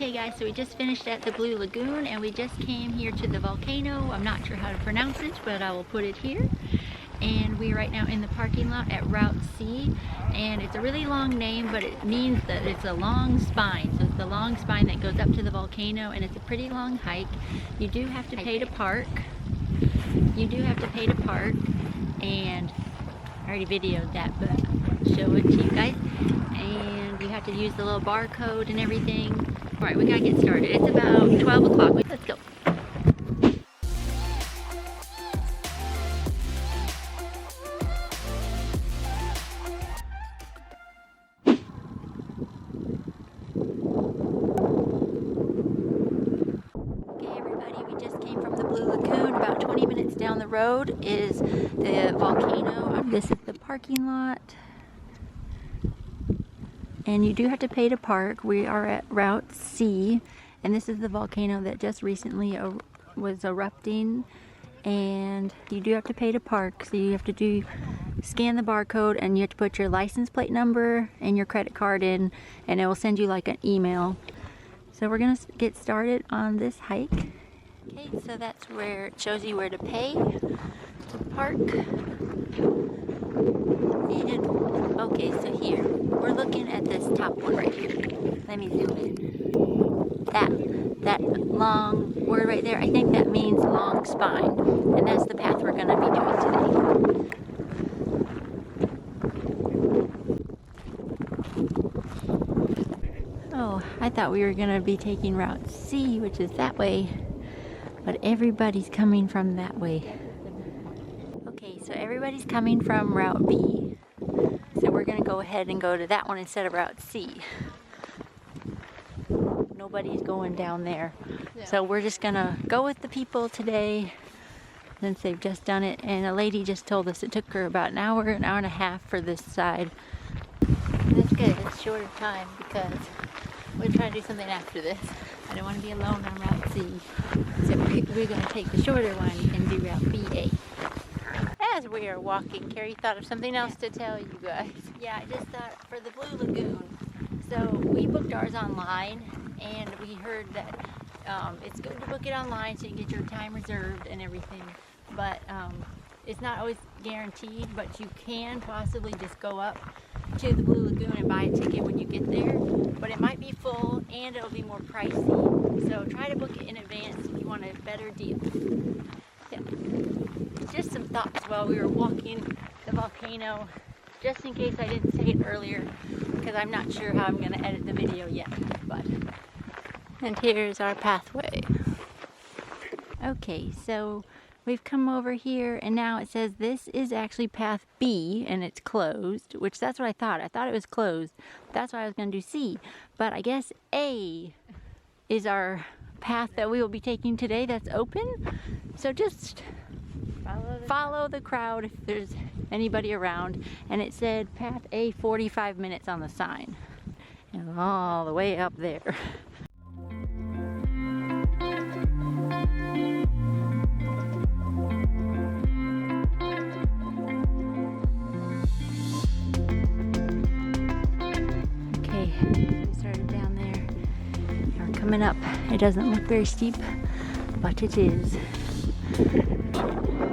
Okay guys, so we just finished at the Blue Lagoon and we just came here to the volcano. I'm not sure how to pronounce it, but I will put it here. And we're right now in the parking lot at Route C, and it's a really long name, but it means that it's a long spine. So it's the long spine that goes up to the volcano, and it's a pretty long hike. You do have to pay to park. And I already videoed that, but I'll show it to you guys. And you have to use the little barcode and everything. All right, we gotta get started. It's about 12 o'clock. Let's go. About 20 minutes down the road is the volcano. This is the parking lot. And you do have to pay to park. We are at Route C, and this is the volcano that just recently was erupting. And you do have to pay to park, so you have to scan the barcode, and you have to put your license plate number and your credit card in, and it will send you like an email. So we're gonna get started on this hike. Okay, so that's where it shows you where to pay to park. And okay, so here we're looking at this top one right here. Let me zoom in. That long word right there, I think that means long spine, and that's the path we're going to be doing today. Oh, I thought we were going to be taking Route C, which is that way. But everybody's coming from that way. Okay, so everybody's coming from Route B. So we're gonna go ahead and go to that one instead of Route C. Nobody's going down there. Yeah. So we're just gonna go with the people today, since they've just done it. And a lady just told us it took her about an hour and a half for this side. That's good, it's shorter time because we're trying to do something after this. I don't want to be alone on Route C. So we're going to take the shorter one and do Route BA. As we are walking, Kari thought of something else to tell you guys. Yeah, I just thought for the Blue Lagoon. So we booked ours online, and we heard that it's good to book it online so you can get your time reserved and everything. But it's not always guaranteed, but you can possibly just go up to the Blue Lagoon and buy a ticket when you get there. But it might be full and it'll be more pricey. So try to book it in advance if you want a better deal. Yeah. Just some thoughts while we were walking the volcano, just in case I didn't say it earlier, because I'm not sure how I'm going to edit the video yet. And here's our pathway. Okay, so we've come over here, and now it says this is actually path B, and it's closed, which that's what I thought. I thought it was closed. That's why I was going to do C. But I guess A is our path that we will be taking today that's open. So just follow the crowd if there's anybody around. And it said path A 45 minutes on the sign. And all the way up there. We started down there. Now we're coming up. It doesn't look very steep, but it is.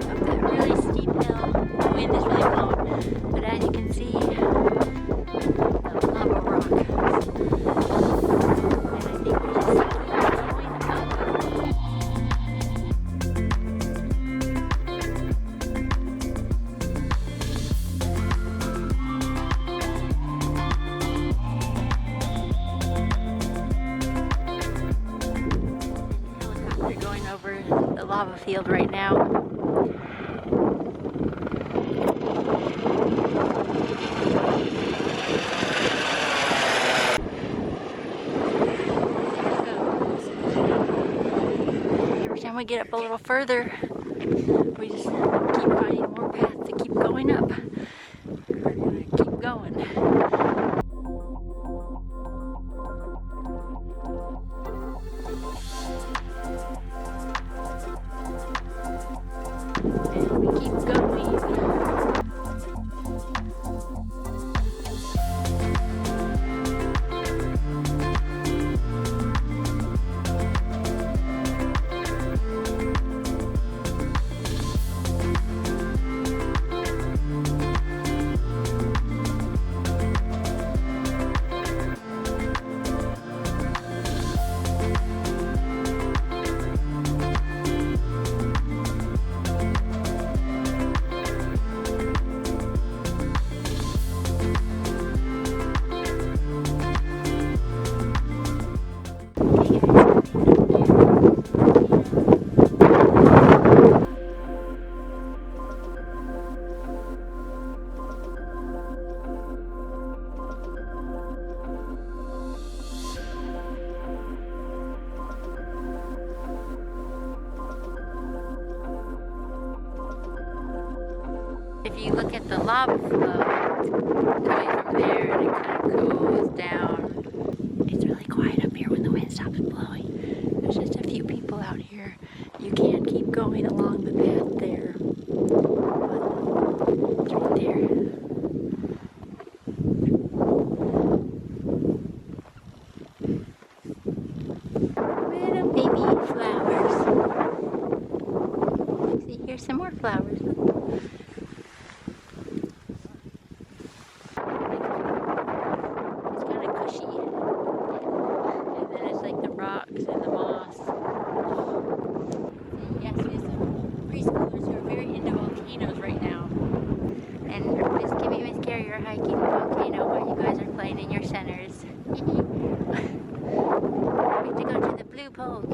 Up that really steep hill. The wind is really blowing, but as you can see, the lava rock. And I think we just keep going up. The lava field right now. Every time we get up a little further, we just keep finding more paths to keep going up. We're gonna keep going. And we keep going. if you look at the lava flow coming from there and it kind of goes down, it's really quiet up here when the wind stops blowing. There's just a few people out here. You can keep going along the path there. But it's right there. Little baby flowers. See, here's some more flowers.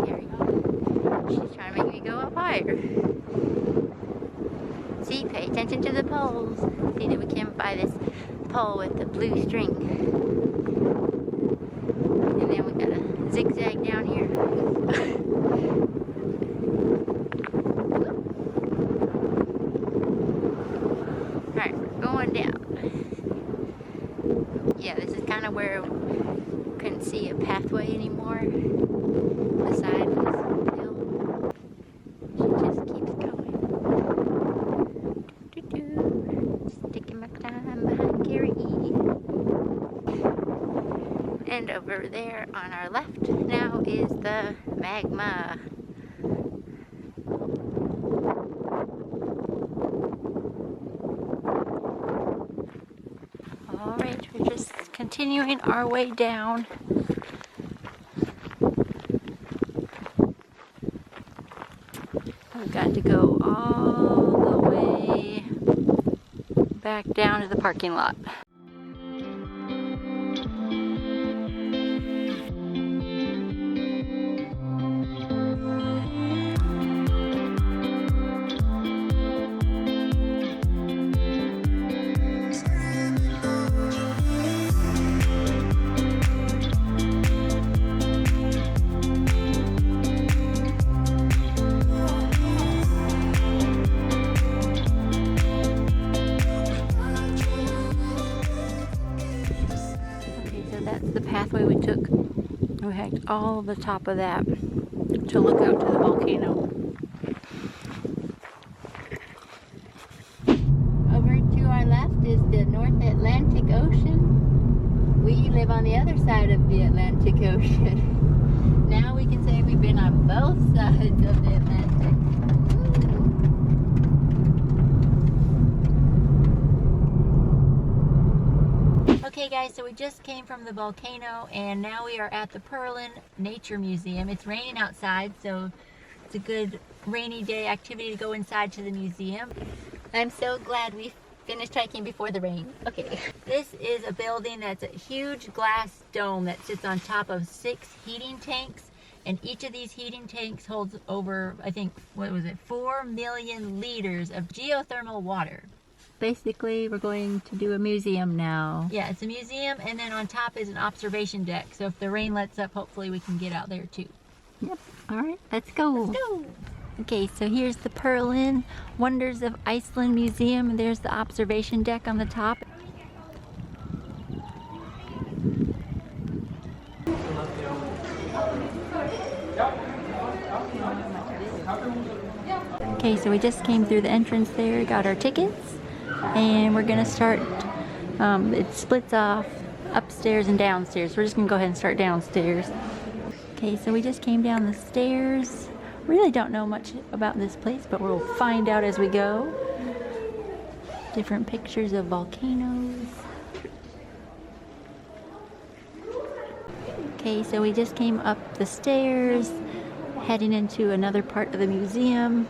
Kari. She's trying to make me go up higher. See, pay attention to the poles. See that we came by this pole with the blue string. And then we gotta zigzag down here. Alright, we're going down. Yeah, this is kind of where we couldn't see a pathway anymore. The side was hill. She just keeps going. Just taking my time behind Kari. And over there on our left now is the magma. Alright, we're just continuing our way down. We've got to go all the way back down to the parking lot. The pathway we took, we hiked all the top of that to look out to the volcano. Over to our left is the North Atlantic Ocean. We live on the other side of the Atlantic Ocean. Now we can say we've been on both sides of the Atlantic. Okay guys, so we just came from the volcano and now we are at the Perlan Nature Museum. It's raining outside, so it's a good rainy day activity to go inside to the museum. I'm so glad we finished hiking before the rain. Okay, this is a building that's a huge glass dome that sits on top of 6 heating tanks, and each of these heating tanks holds over, I think, what was it, 4 million liters of geothermal water. Basically, we're going to do a museum now. Yeah, it's a museum, and then on top is an observation deck. So if the rain lets up, hopefully we can get out there too. Yep. All right, let's go. Let's go. Okay, so here's the Perlan Wonders of Iceland Museum, and there's the observation deck on the top. Okay, so we just came through the entrance there, got our tickets. And we're gonna start, it splits off upstairs and downstairs. We're just gonna go ahead and start downstairs. Okay, so we just came down the stairs. Really don't know much about this place, but we'll find out as we go. Different pictures of volcanoes. Okay, so we just came up the stairs, heading into another part of the museum.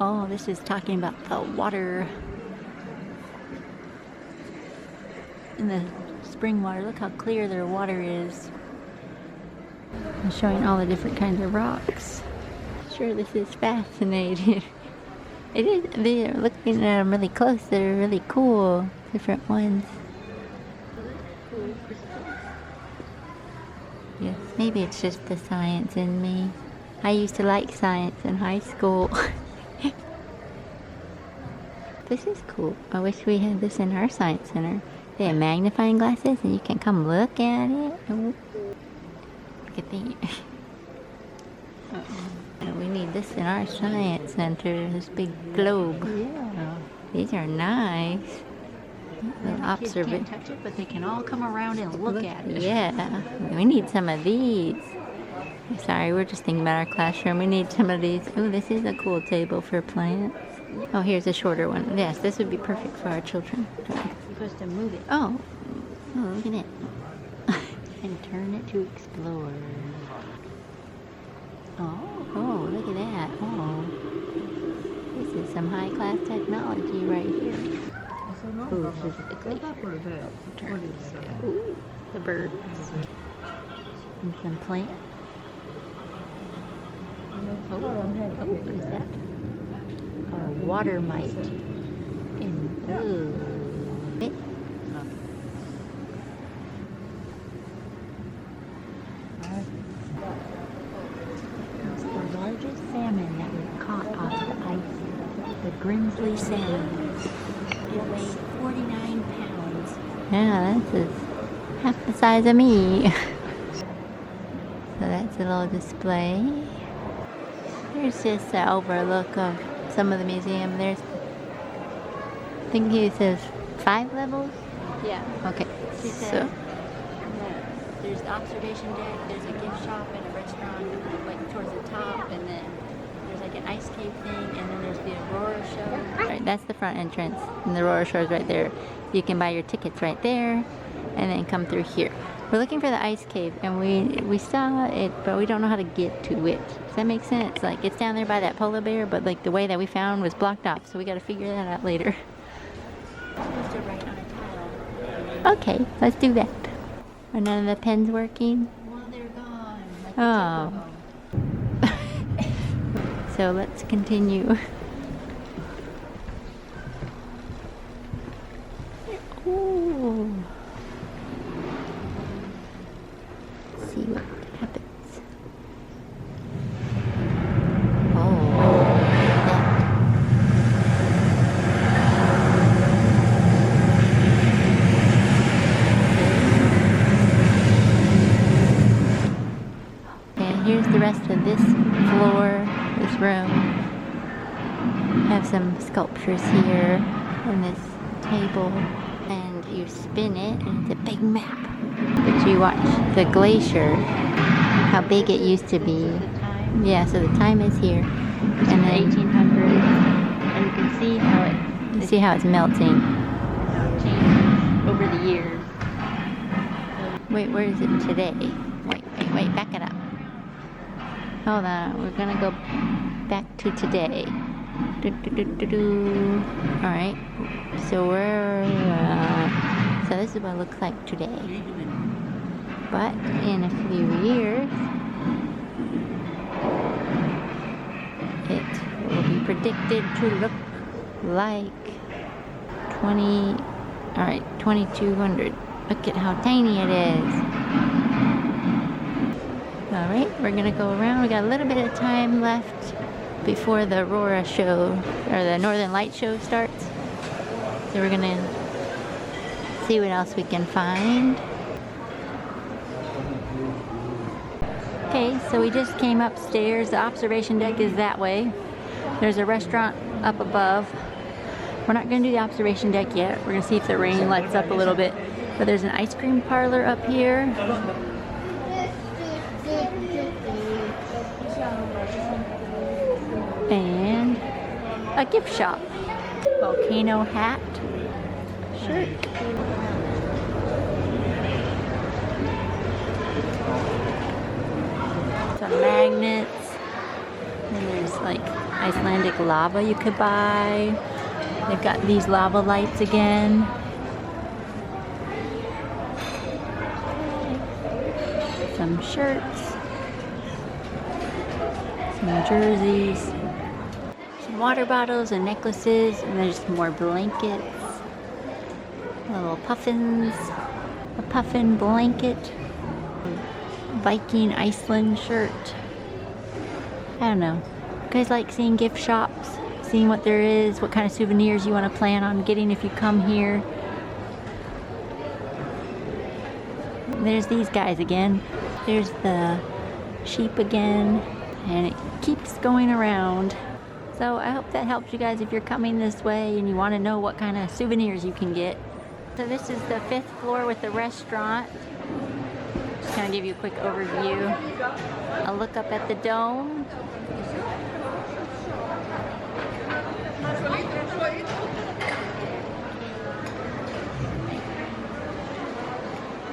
Oh, this is talking about the water in the spring water. Look how clear their water is. And showing all the different kinds of rocks. Sure, this is fascinating. It is. They're looking at them really close. They're really cool. Different ones. Yes, Maybe it's just the science in me. I used to like science in high school. This is cool. I wish we had this in our science center. They have magnifying glasses and you can come look at it. Ooh. Look at these. We need this in our science center, this big globe. Yeah. These are nice. Kids can't touch it, but they can all come around and look at it. Yeah, we need some of these. Sorry, we're just thinking about our classroom. We need some of these. Oh, this is a cool table for plants. Oh, here's a shorter one. Yes, this would be perfect for our children. You're supposed to move it. Oh, look at it. And turn it to explore. Oh, look at that. Oh, this is some high-class technology right here. Ooh, this is the glacier. Ooh, the birds. And some plants. Oh, what is that? A water mite. Ooh. It's the largest salmon that was caught off the ice. The Grimsley salmon. It weighed 49 pounds. Yeah, that's half the size of me. So that's a little display. Here's just an overlook of some of the museum. There's, I think he says 5 levels? Yeah. Okay. So there's the observation deck, there's a gift shop and a restaurant like towards the top, and then there's like an ice cave thing, and then there's the Aurora show. Right, that's the front entrance, and the Aurora show is right there. You can buy your tickets right there, and then come through here. We're looking for the ice cave, and we saw it, but we don't know how to get to it. Does that make sense? Like, it's down there by that polar bear, but like the way that we found was blocked off, so we got to figure that out later. We're supposed to write on a tile. Okay, let's do that. Are none of the pens working? Well, they're gone. Oh. So let's continue. Ooh. See what happens. Oh, and here's the rest of this floor, this room. Have some sculptures here and this table, and you spin it and it's a big map. But you watch the glacier, how big it used to be. Yeah, so the time is here. And then 1800, and you can see how it's melting. changed over the years. Wait, where is it today? Wait, back it up. Hold on, we're gonna go back to today. Alright, so so this is what it looks like today. But in a few years, it will be predicted to look like 2200. Look at how tiny it is. Alright, we're gonna go around. We got a little bit of time left before the Aurora show, or the Northern Light show starts. So we're gonna see what else we can find. Okay, so we just came upstairs. The observation deck is that way. There's a restaurant up above. We're not gonna do the observation deck yet. We're gonna see if the rain lets up a little bit. But there's an ice cream parlor up here. And a gift shop. Volcano hat. Shirt. Some magnets. And there's like Icelandic lava you could buy. They've got these lava lights again. Some shirts. Some jerseys. Some water bottles and necklaces. And there's more blankets. Little puffins. A puffin blanket. Viking Iceland shirt. I don't know. You guys like seeing gift shops? Seeing what there is, what kind of souvenirs you want to plan on getting if you come here. There's these guys again. There's the sheep again, and it keeps going around. So I hope that helps you guys if you're coming this way and you want to know what kind of souvenirs you can get. So this is the 5th floor with the restaurant. Just kind of give you a quick overview. A look up at the dome.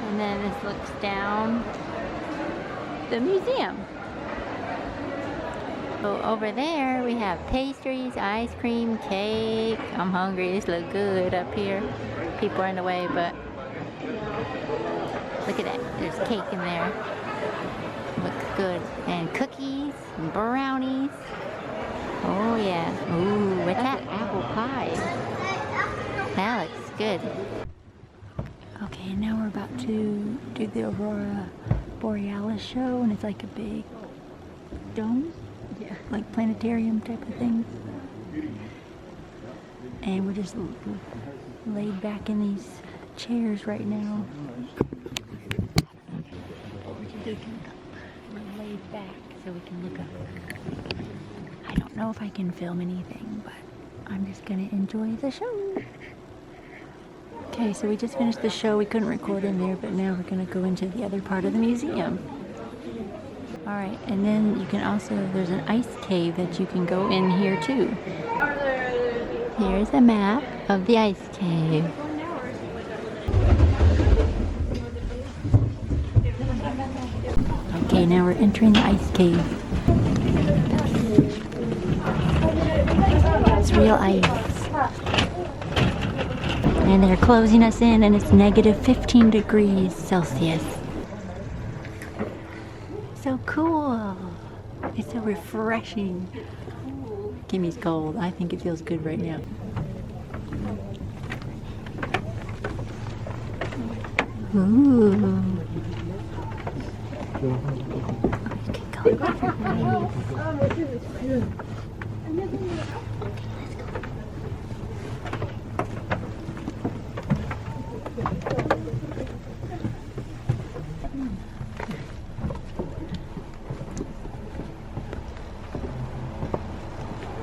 And then this looks down the museum. So over there we have pastries, ice cream, cake. I'm hungry. This looks good up here. People are in the way, but look at that. There's cake in there. Looks good. And cookies and brownies. Oh yeah. Ooh, what's that? Apple pie. That looks good. Okay, now we're about to do the Aurora Borealis show, and it's like a big dome, yeah, like planetarium type of thing. And we're just laid back in these chairs right now. We're laid back so we can look up. I don't know if I can film anything, but I'm just gonna enjoy the show. Okay, so we just finished the show. We couldn't record in there, but now we're going to go into the other part of the museum. Alright, and then you can also, there's an ice cave that you can go in here too. Here's a map of the ice cave. Okay, now we're entering the ice cave. It's real ice. And they're closing us in, and it's negative 15 degrees Celsius. So cool. It's so refreshing. Kimi's cold. I think it feels good right now. Ooh. Okay, go different ways.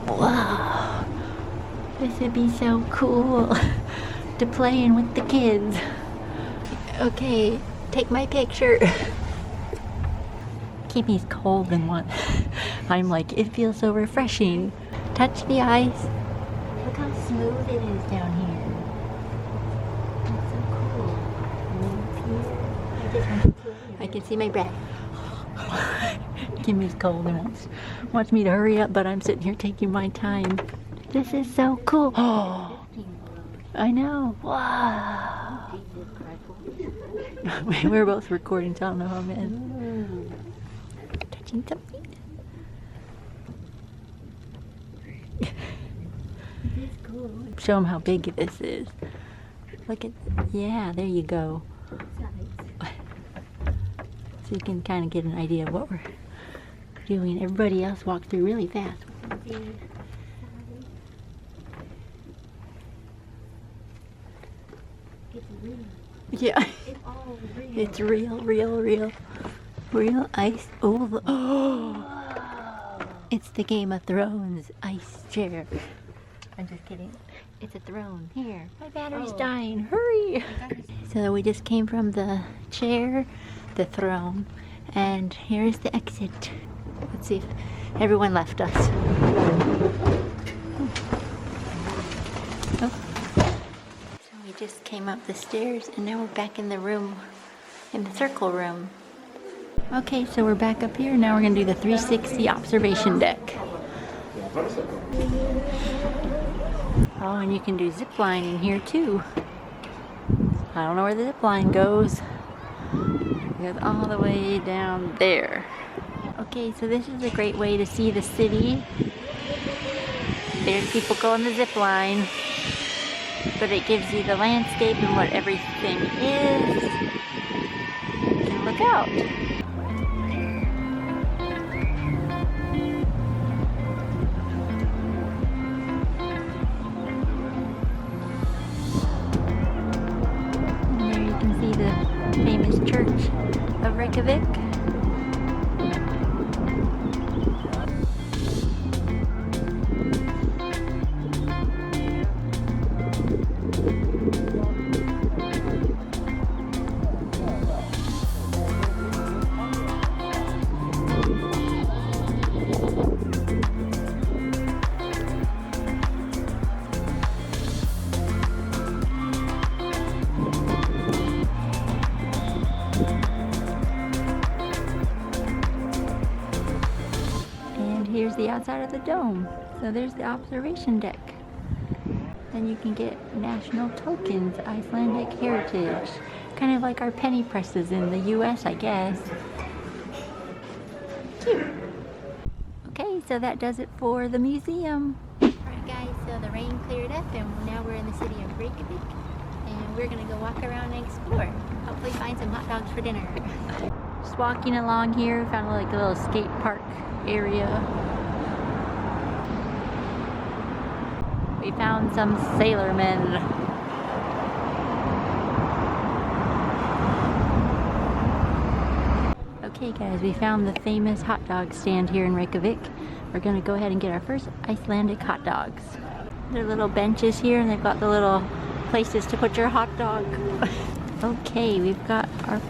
Wow, this would be so cool to play in with the kids. Okay, take my picture. Kimi's cold and what? I'm like, it feels so refreshing. Touch the ice. Look how smooth it is down here. It's so cool. I can see my breath. Kimi's cold and wants me to hurry up, but I'm sitting here taking my time. This is so cool. Oh, I know. Wow. We're both recording, so I don't know how I'm in. Touching something. Cool. Show them how big this is. Look at, yeah, there you go. So you can kind of get an idea of what we're doing. Everybody else walked through really fast. Yeah. It's real, real ice. Oh, it's the Game of Thrones ice chair. I'm just kidding. It's a throne. Here, my battery's dying. Hurry! So we just came from the chair, the throne, and here's the exit. Let's see if everyone left us. Oh. So we just came up the stairs, and now we're back in the room, in the circle room. Okay, so we're back up here. Now we're gonna do the 360 observation deck. Oh, and you can do zip lining here too. I don't know where the zip line goes. It goes all the way down there. Okay, so this is a great way to see the city. There's people go on the zip line, but it gives you the landscape and what everything is. And look out. Reykjavik. Here's the outside of the dome. So there's the observation deck. Then you can get national tokens, Icelandic heritage. Kind of like our penny presses in the US, I guess. Cute. Okay, so that does it for the museum. Alright guys, so the rain cleared up and now we're in the city of Reykjavik. And we're gonna go walk around and explore. Hopefully find some hot dogs for dinner. Just walking along here, found like a little skate park area. We found some sailormen. Okay guys, we found the famous hot dog stand here in Reykjavik. We're gonna go ahead and get our first Icelandic hot dogs. There are little benches here and they've got the little places to put your hot dog. Okay, we've got our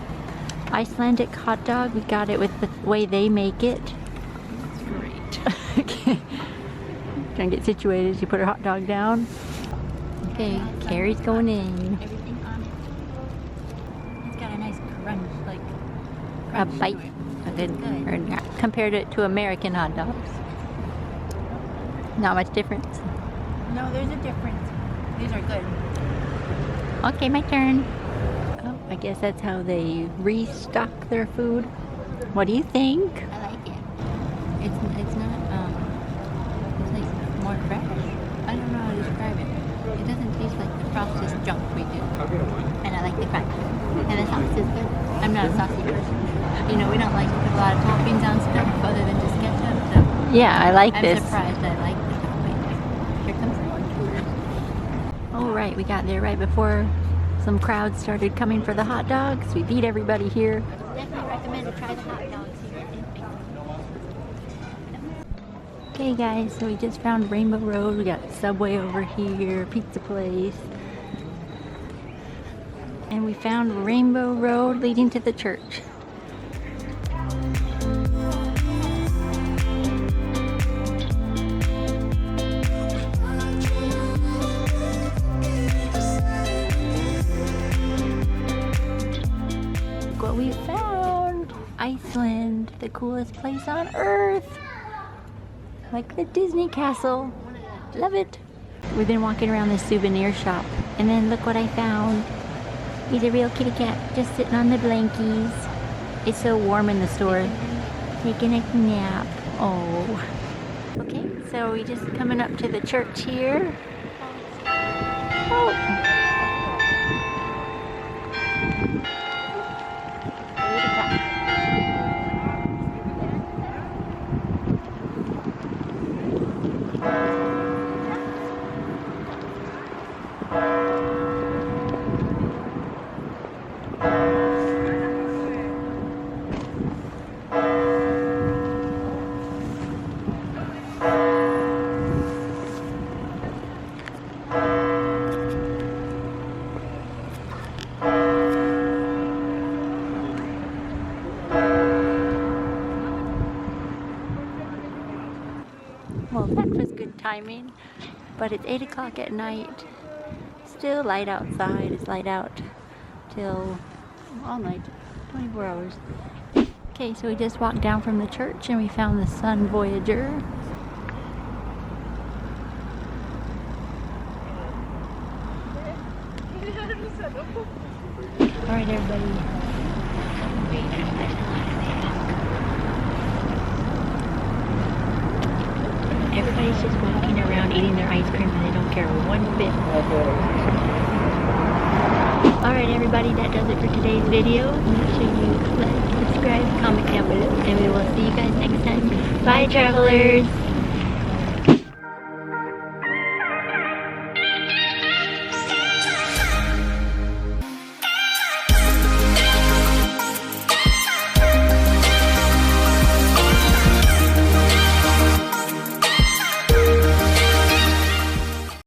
Icelandic hot dog. We got it with the way they make it. Great. Okay. Trying to get situated. She put her hot dog down. Okay, Kari's going in. Everything on it. It's got a nice crunch, like A bite. Compared it to American hot dogs. Not much difference. No, there's a difference. These are good. Okay, my turn. Oh, I guess that's how they restock their food. What do you think? I like it. It's not it's like more fresh. I don't know how to describe it. It doesn't taste like the processed junk we do. And I like the crunch. And the sauce is good. I'm not a saucy person. You know, we don't like to put a lot of toppings on stuff other than just ketchup. So Yeah, I like this. I'm surprised I like the toppings. Here comes the one. All right, we got there right before some crowds started coming for the hot dogs. We beat everybody here. Definitely recommend to try the hot dogs here in Reykjavik. Okay guys, so we just found Rainbow Road. We got Subway over here, pizza place. And we found Rainbow Road leading to the church. Look what we found! Iceland, the coolest place on earth! Like the Disney castle. Love it. We've been walking around this souvenir shop and then look what I found. He's a real kitty cat just sitting on the blankies. It's so warm in the store. Taking a nap. Oh. Okay, so we just coming up to the church here. Oh. Well, that was good timing, but it's 8 o'clock at night. Still light outside. It's light out till all night, 24 hours. Okay, so we just walked down from the church and we found the Sun Voyager. Alright everybody. Everybody's just walking around eating their ice cream and they don't care one bit. Alright everybody, that does it for today's video. Make sure you like, subscribe, comment down below, and we will see you guys next time. Bye travelers!